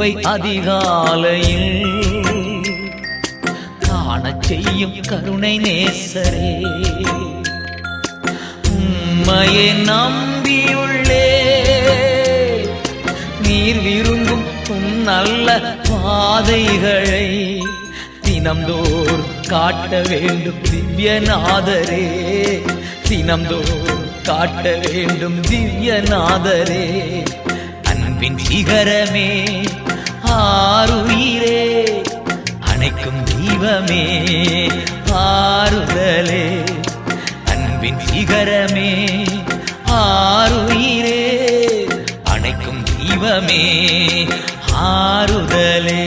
அன்பை அதிகாலையில் காணச் செய்யும் கருணை நேசரே, உம்மையே நம்பியுள்ளே. நீர் விரும்பும் நல்ல பாதைகளை தினம்தோறும் காட்ட வேண்டும் திவ்யநாதரே, தினம்தோறும் காட்ட வேண்டும் திவ்யநாதரே. அன்பின் சிகரமே ஆருயிரே, அணைக்கும் தெய்வமே ஆறுதலே. அன்பின் சிகரமே ஆருயிரே, அணைக்கும் தெய்வமே ஆறுதலே.